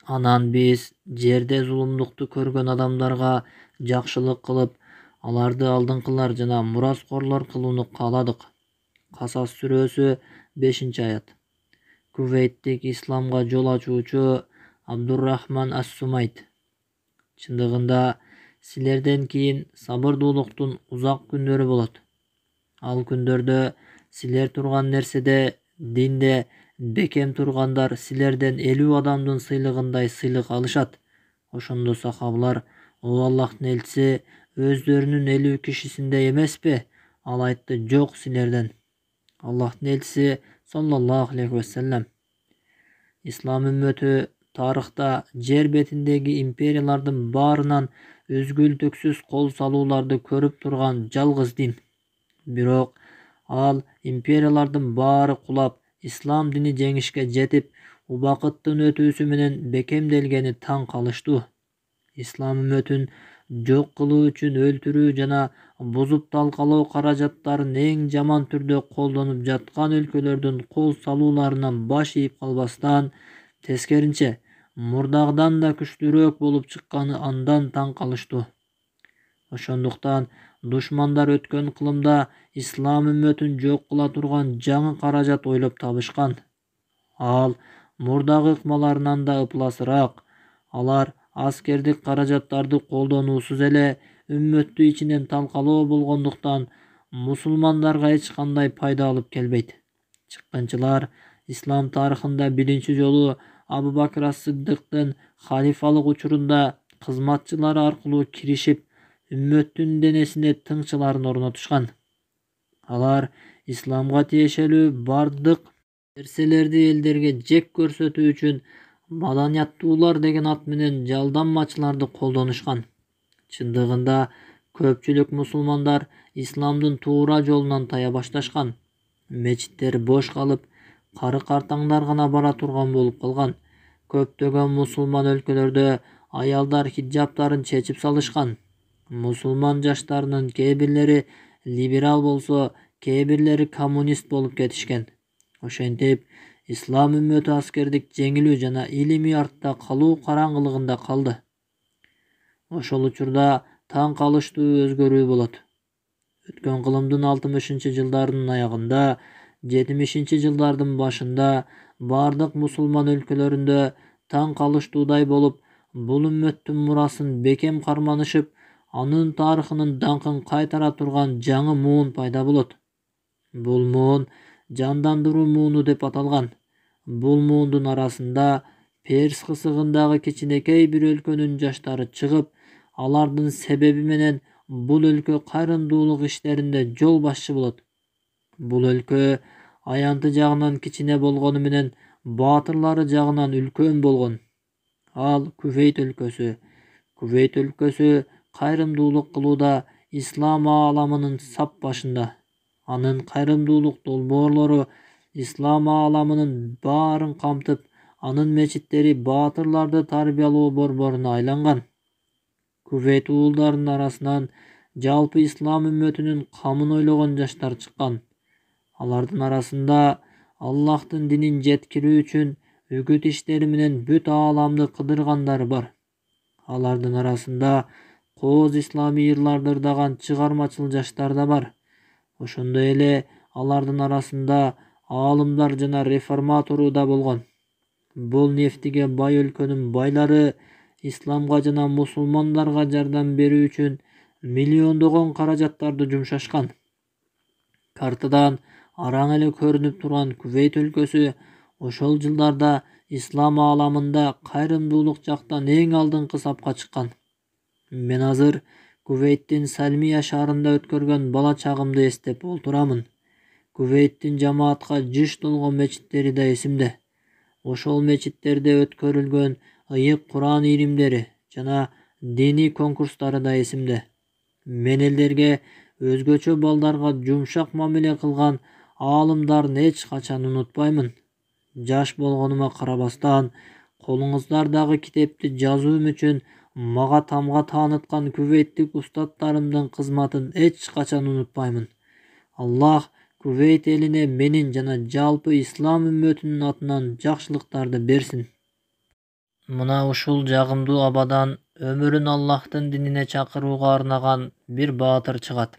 Анан биз жерде зулумдукту көргөн адамдарга жакшылык кылып, аларды алдыңкылар жана мураскорлор кылууну кааладык. Касас сүрөсү 5-аят. Кувейттик исламга жол ачуучу Абдуррахман ас-Сумайт: чындыгында силерден кийин сабырдуулуктун узак күндөрү болот. Ал күндөрдө силер турган нерседе, динде бекем тургандар силерден 50 адамдын сыйлыгындай сыйлык алышат. Ошондо сахабалар: "О Аллахтын элчиси, өздөрүнүн 50 кишисиндей эмеспи?" Ал айтты: "Жок, силерден." Аллахтын элчиси саллаллаху алейхи вассалам: ислам үммөтү тарыхта жер бетиндеги империялардын баарынан үзгүлтүксүз кол салууларды көрүп турган жалгыз дин. Бирок ал империялардын баары кулап, ислам дини жеңишке жетип, убакыттын өтүүсү менен бекемделгени таң калыштуу. Ислам үммөтүн жок кылуу үчүн өлтүрүү жана бузуп талкалоо каражаттарын эң жаман түрдө колдонуп жаткан өлкөлөрдүн кол салууларынан баш ийип калбастан, тескерисинче, мурдагыдан да күчтүүрөөк болуп чыкканы андан таң калыштуу. Ошондуктан душмандар өткөн кылымда ислам үммөтүн жок кыла турган жаңы каражат ойлоп табышкан. Ал мурдагы ыкмаларынан да ыпласыраак. Алар аскердик каражаттарды колдонуусуз эле үммөттү ичинен талкалоо болгондуктан мусулмандарга эч кандай пайда алып келбейт. Чыккынчылар ислам тарыхында биринчи жолу Абу Бакр ас-Сыдыктын халифалык учурунда кызматчылары аркылуу киришип, үммөттүн денесине тыңчыларын орнотушкан. Алар исламга тиешелүү бардык нерселерди элдерге жек көрсөтүү үчүн маданияттуулар деген ат менен жалданмачыларды колдонушкан. Чындыгында көпчүлүк мусулмандар исламдын туура жолунан тая башташкан. Мечиттер бош калып, кары-картаңдар гана бара турган болуп калган. Көптөгөн мусулман өлкөлөрдө аялдар хиджабтарын чечип салышкан. Мусулман жаштарынын кээ бирлери либерал болсо, кээ бирлери коммунист болуп кетишкен. Ошентип, ислам үммөтү аскердик жеңилүү жана илимий артта калуу караңгылыгында калды. Ошол учурда таң калыштуу өзгөрүү болот. Өткөн кылымдын 60-жылдарынын аягында, 70-жылдардын башында бардык мусулман өлкөлөрүндө таң калыштуудай болуп, бул үммөттүн мурасын бекем карманышып, анын тарыхынын даңкын кайтара турган жаңы муун пайда болот. Бул муун жандандыруу мууну деп аталган. Бул муундун арасында Перс кысыгындагы кичинекей бир өлкөнүн жаштары чыгып, алардын себеби менен бул өлкө кайрымдуулук иштеринде жол башчы болот. Бул өлкө аянты жагынан кичине болгону менен баатырлары жагынан үлкөн болгон. Ал Кувейт өлкөсү. Кувейт өлкөсү кайрымдуулук кылууда ислам ааламынын сап башында. Анын кайрымдуулук долбоорлору ислам ааламынын баарын камтып, анын мечиттери баатырларды тарбиялоо борборуна айланган. Кувейт уулдарынын арасынан жалпы ислам үммөтүнүн камын ойлогон жаштар чыккан. Алардын арасында Аллахтын динин жеткирүү үчүн үгүт иштери менен бүт ааламды кыдыргандар бар. Алардын арасында кооз исламий ырларды ырдаган чыгармачыл жаштар да бар. Ошондой эле алардын арасында аалымдар жана реформатору да болгон. Бул нефтиге бай өлкөнүн байлары исламга жана мусулмандарга жардам берүү үчүн миллиондогон каражаттарды жумшашкан. Картадан араң эле көрүнүп турган Кувейт өлкөсү ошол жылдарда ислам ааламында кайрымдуулук жактан эң алдыңкы сапка чыккан. Мен азыр Кувейттин Салмия шаарында өткөргөн бала чагымды эстеп олтурамын. Кувейттин жамаатка жыш толгон мечиттери да эсимде. Ошол мечиттерде өткөрүлгөн ыйык Куран ийримдери жана диний конкурстары да эсимде. Мен элдерге өзгөчө балдарга жумшак мамиле кылган аалымдарын эч качан унутпаймын. Жаш болгонума карабастан, колуңуздардагы китепти жазуум үчүн мага тамга тааныткан кувейттик устаттарымдын кызматын эч качан унутпаймын. Аллах Кувейт элине менин жана жалпы ислам үммөтүнүн атынан жакшылыктарды берсин. Мына ушул жагымдуу абадан өмүрүн Аллахтын динине чакырууга арнаган бир баатыр чыгат.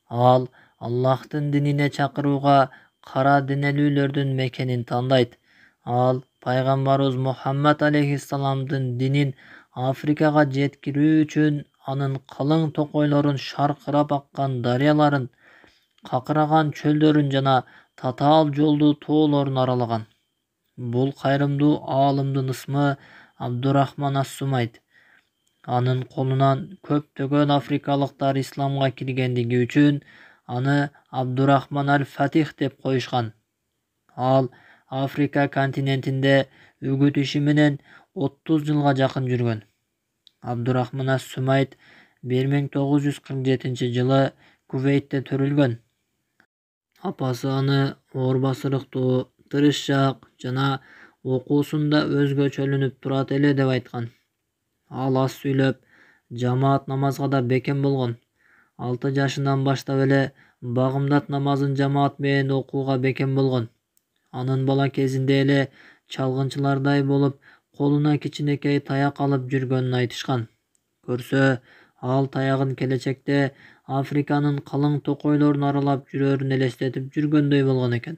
Ал Аллахтын динине чакырууга кара денелүүлөрдүн мекенин тандайт. Ал пайгамбарыбыз Мухаммад алейхиссаламдын динин Африкага жеткирүү үчүн анын калың токойлорун, шаркырап аккан дарыяларын, какыраган чөлдөрүн жана татаал жолдуу тоолорун аралаган. Бул кайрымдуу аалымдын ысмы Абдурахман ас-Сумайт. Анын колунан көптөгөн африкалыктар исламга киргендиги үчүн аны Абдурахман аль-Фатих деп коюшкан. Ал Африка континентинде үгүт иши менен 30 жылга жакын жүргөн. Абдурахман ас-Сумайт 1947-жылы Кувейтте төрүлгөн. Апасы аны оор басырыктуу, тырышчаак жана окуусунда өзгөчөлүнүп турат эле деп айткан. Ал аз сүйлөп, жамаат намазга да бекем болгон. 6 жашынан баштап эле багымдат намазын жамаат менен окууга бекем болгон. Анын бала кезинде эле чалгынчылардай болуп, колуна кичинекей таяк алып жүргөнүн айтышкан. Көрсө, ал таягын келечекте Африканын калың токойлорун аралап жүрөрүн элестетип жүргөндөй болгон экен.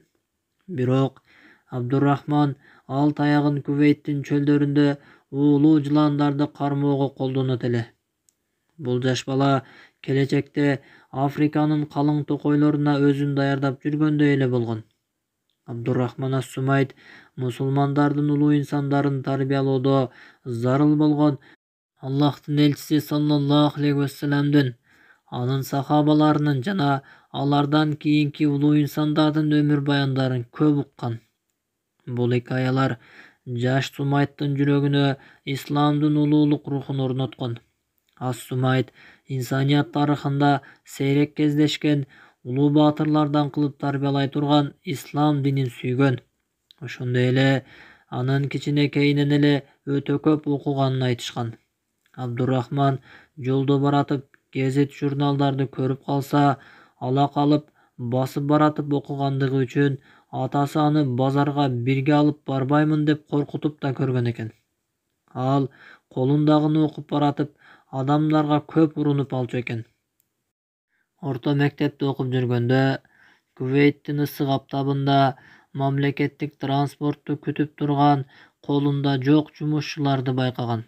Бирок Абдурахман ал таягын Кувейттин чөлдөрүндө уулуу жыландарды кармоого колдонот эле. Бул жаш бала келечекте Африканын калың токойлоруна өзүн даярдап жүргөндөй эле болгон. Абдурахман ас-Сумайт мусулмандардын улуу инсандарын тарбиялоодо зарыл болгон Аллахтын элчиси саллаллаху алейхи вассаламдын, анын сахабаларынын жана алардан кийинки улуу инсандардын өмүр баяндарын көп уккан. Бул хикаялар жаш Сумайттын жүрөгүнө исламдын улуулук рухун орноткон. Ас-Сумайт инсаният тарыхында сейрек кездешкен улуу баатырлардан кылып тарбиялай турган ислам динин сүйгөн. Ошондой эле анын кичинекейинен эле өтө көп окуганын айтышкан. Абдурахман жолдо баратып гезит журналдарды көрүп калса, ала калып басып баратып окугандыгы үчүн атасы аны базарга бирге алып барбаймын деп коркутуп да көргөн экен. Ал колундагыны окуп баратып адамдарга көп урунуп алчу экен. Орто мектепте окуп жүргөндө Кувейттин ысык аптабында мамлекеттик транспортту күтүп турган колунда жок жумушчуларды байкаган.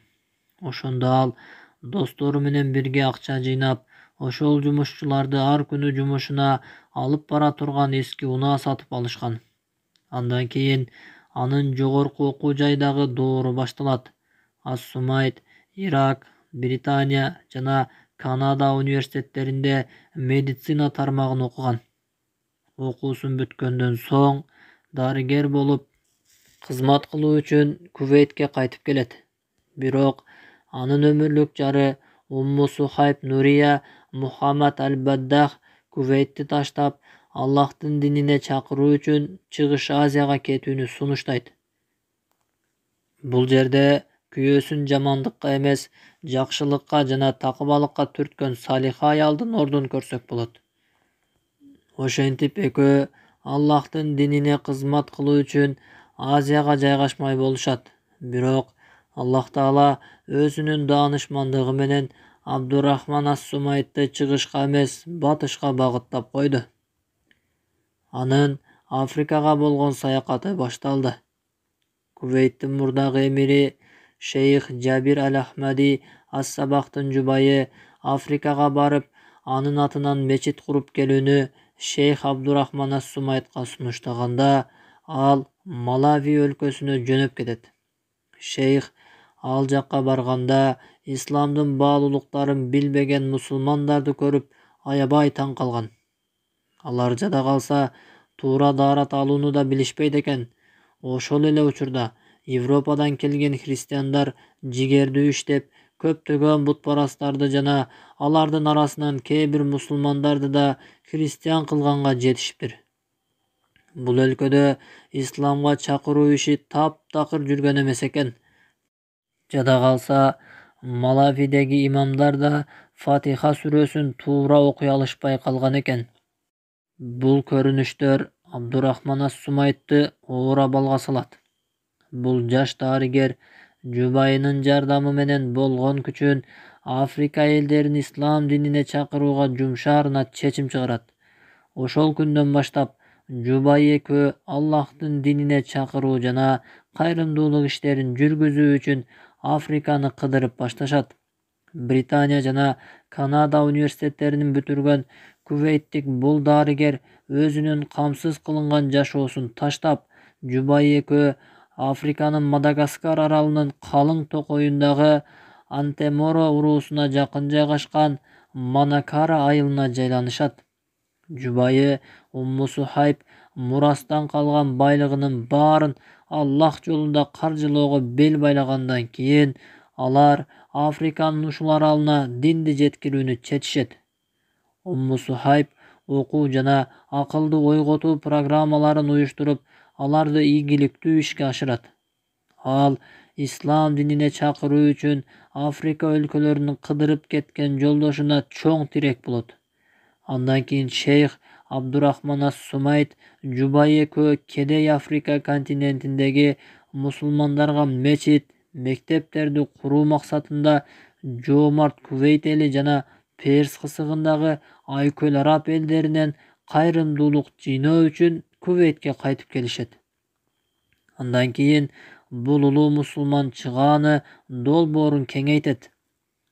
Ошондо ал достору менен бирге акча жыйнап, ошол жумушчуларды ар күнү жумушуна алып бара турган эски унаа сатып алышкан. Андан кийин анын жогорку окуу жайдагы доору башталат. Ас-Сумайт Ирак, Британия жана Канада университеттеринде медицина тармагын окуган. Окуусун бүткөндөн соң дарыгер болуп кызмат кылуу үчүн Кувейтке кайтып келет. Бирок анын өмүрлүк жары Умму Сухайб Нурия Мухаммад аль-Баддах Кувейтти таштап, Аллахтын динине чакыруу үчүн Чыгыш Азияга кетүүнү сунуштайт. Бул жерде күйөөсүн жамандыкка эмес, жакшылыкка жана такыбалыкка түрткөн салиха аялдын ордун көрсөк болот. Ошентип экөө Аллахтын динине кызмат кылуу үчүн Азияга жайгашмай болушат. Бирок Аллах Таала өзүнүн даанышмандыгы менен Абдурахман ас-Сумайтты чыгышка эмес, батышка багыттап койду. Анын Африкага болгон саякаты башталды. Кувейттин мурдагы эмири шейх Жабир аль-Ахмади ас-Сабахтын жубайы Африкага барып, анын атынан мечит куруп келүүнү шейх Абдурахман ас-Сумайтка сунуштаганда, ал Малави өлкөсүнө жөнөп кетет. Шейх ал жакка барганда исламдын баалуулуктарын билбеген мусулмандарды көрүп аябай таң калган. Алар жада калса туура даарат алууну да билишпейт экен. Ошол эле учурда Европадан келген христиандар жигердүү иштеп, көптөгөн бутпарастарды жана алардын арасынан кээ бир мусулмандарды да христиан кылганга жетишиптир. Бул өлкөдө исламга чакыруу иши таптакыр жүргөн эмес экен. Жада калса Малавидеги имамдар да Фатиха сүрөсүн туура окуй алышпай калган экен. Бул көрүнүштөр Абдурахман ас-Сумайтты оор абалга салат. Бул жаш дарыгер жубайынын жардамы менен болгон күчүн Африка элдерин ислам динине чакырууга жумшаарына чечим чыгарат. Ошол күндөн баштап жубайы экөө Аллахтын динине чакыруу жана кайрымдуулук иштерин жүргүзүү үчүн Африканы кыдырып башташат. Британия жана Канада университеттерин бүтүргөн кувейттик бул дарыгер өзүнүн камсыз кылынган жашоосун таштап, жубайы экөө Африканын Мадагаскар аралынын калың токоюндагы Антеморо уруусуна жакын жайгашкан Манакара айылына жайланышат. Жубайы Сухайб мурастан калган байлыгынын баарын Аллах жолунда каржылоого бел байлагандан кийин алар Африканын ушул аралына динди жеткирүүнү чечишет. Сухайб окуу жана акылды ойготуу программаларын уюштуруп, аларды ийгиликтүү ишке ашырат. Ал ислам динине чакыруу үчүн Африка өлкөлөрүнүн кыдырып кеткен жолдошуна чоң тирек болот. Андан кийин шейх Абдурахман ас-Сумайт жубайы экөө кедей Африка континентиндеги мусулмандарга мечит, мектептерди куруу максатында жоомарт Кувейт эли жана Перс кысыгындагы айкөл араб элдеринен кайрымдуулук жыйноо үчүн Кувейтке кайтып келишет. Андан кийин бул улуу мусулман чыгааны долбоорун кеңейтет.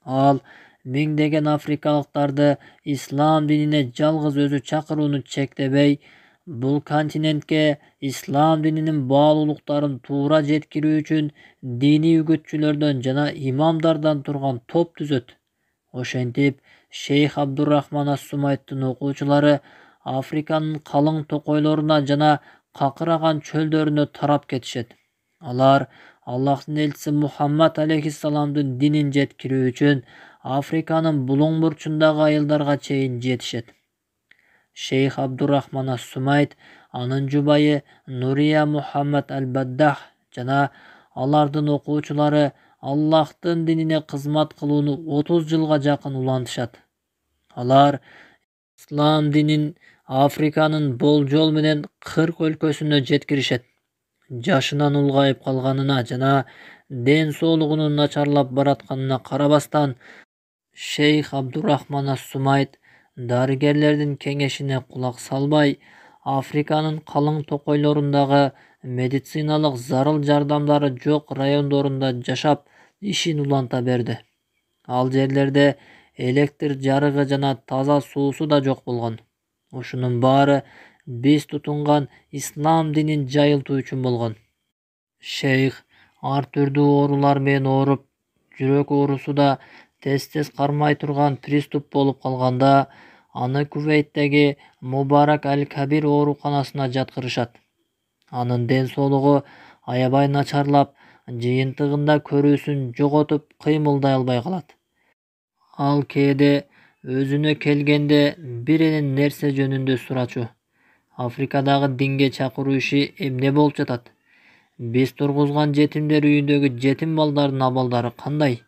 Ал миңдеген африкалыктарды ислам динине жалгыз өзү чакырууну чектебей, бул континентке ислам дининин баалуулуктарын туура жеткирүү үчүн диний үгүтчүлөрдөн жана имамдардан турган топ түзөт. Ошентип, шейх Абдурахман ас-Сумайттын окуучулары Африканын калың токойлоруна жана какыраган чөлдөрүнө тарап кетишет. Алар Аллахтын элчиси Мухаммад алейхиссаламдын динин жеткирүү үчүн Африканын булуң бурчундагы айылдарга чейин жетишет. Шейх Абдурахман ас-Сумайт, анын жубайы Нурия Мухаммад аль-Баддах жана алардын окуучулары Аллахтын динине кызмат кылууну 30 жылга жакын улантышат. Алар ислам динин Африканын болжол менен 40 өлкөсүнө жеткиришет. Жашынан улгайып калганына жана ден соолугунун начарлап баратканына карабастан, шейх Абдурахман ас-Сумайт дарыгерлердин кеңешине кулак салбай, Африканын калың токойлорундагы медициналык зарыл жардамдары жок райондорунда жашап, ишин уланта берди. Ал жерлерде электр жарыгы жана таза суусу да жок болгон. Ушунун баары биз тутунган ислам динин жайылтуу үчүн болгон. Шейх ар түрдүү оорулар менен ооруп, жүрөк оорусу да тез кармай турган приступ болуп калганда, аны Кувейттеги Мубарак аль-Кабир ооруканасына жаткырышат. Анын ден соолугу аябай начарлап, жыйынтыгында көрүүсүн жоготуп, кыймылдай албай калат. Ал кээде өзүнө келгенде бир эле нерсе жөнүндө сурачу: Африкадагы динге чакыруу иши эмне болуп жатат? Биз тургузган жетимдер үйүндөгү жетим балдардын абалдары кандай?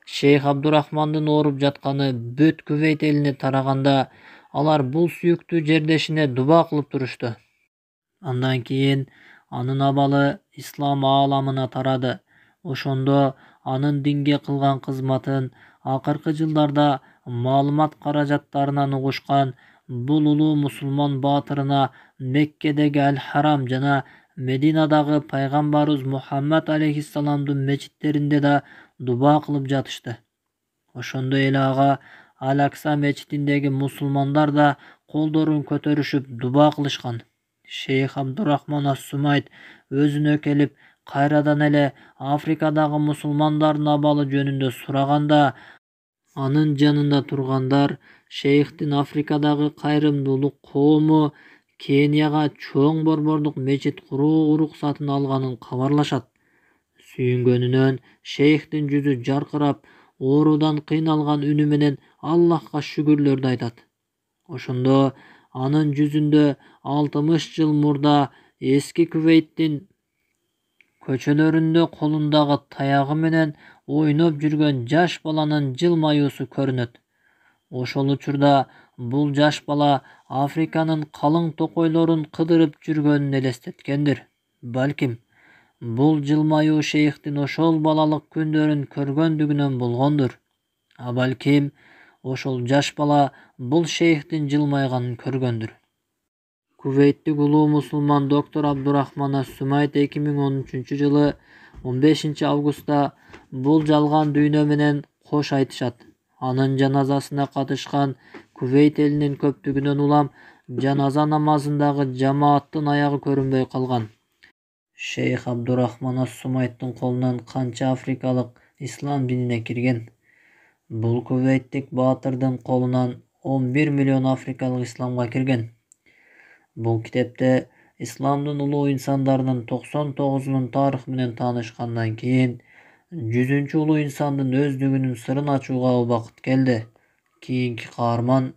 Шейх Абдурахмандын ооруп жатканы бүт Кувейт элине тараганда, алар бул сүйүктүү жердешине дуба кылып турушту. Андан кийин анын абалы ислам ааламына тарады. Ошондо анын динге кылган кызматын акыркы жылдарда маалымат каражаттарынан угушкан бул улуу мусулман баатырына Меккедеги Аль-Харам жана Мединадагы пайгамбарыбыз Мухаммад алейхиссаламдын мечиттеринде да дуба кылып жатышты. Ошондой эле ага Аль-Акса мечитиндеги мусулмандар да колдорун көтөрүшүп дуба кылышкан. Шейх Абдурахман ас-Сумайт өзүнө келип, кайрадан эле Африкадагы мусулмандардын абалы жөнүндө сураганда, анын жанында тургандар шейхтин Африкадагы кайрымдуулук коому Кенияга чоң борбордук мечит куруу уруксатын алганын кабарлашат. Сүйүнгөнүнөн шейхтин жүзү жаркырап, оорудан кыйналган үнү менен Аллахка шүгүрлөрдү айтат. Ошондо анын жүзүндө 60 жыл мурда эски Кувейттин көчөлөрүндө колундагы таягы менен ойноп жүргөн жаш баланын жылмаюусу көрүнөт. Ошол учурда бул жаш бала Африканын калың токойлорун кыдырып жүргөнүн элестеткендир. Балким, Бул жылмаюу шейхтин ошол балалык күндөрүн көргөндүгүнөн болгондур. А балким ошол жаш бала бул шейхтин жылмайганын көргөндүр. Кувейттик улуу мусулман доктор Абдурахман Ас-Сумайт 2013-жылы 15-августта бул жалган дүйнө менен кош айтышат. Анын жаназасына катышкан Кувейт элинин көптүгүнөн улам жаназа намазындагы жамааттын аягы көрүнбөй калган. Шейх Абдурахман Ас-Сумайттын колунан канча африкалык ислам динине кирген. Бул кувейттик баатырдын колунан 11 миллион африкалык исламга кирген. Бул китепте исламдын улуу инсандарынын 99-унун тарыхы менен таанышкандан кийин 100-улуу инсандын өздүгүнүн сырын ачууга убакыт келди. Кийинки каарман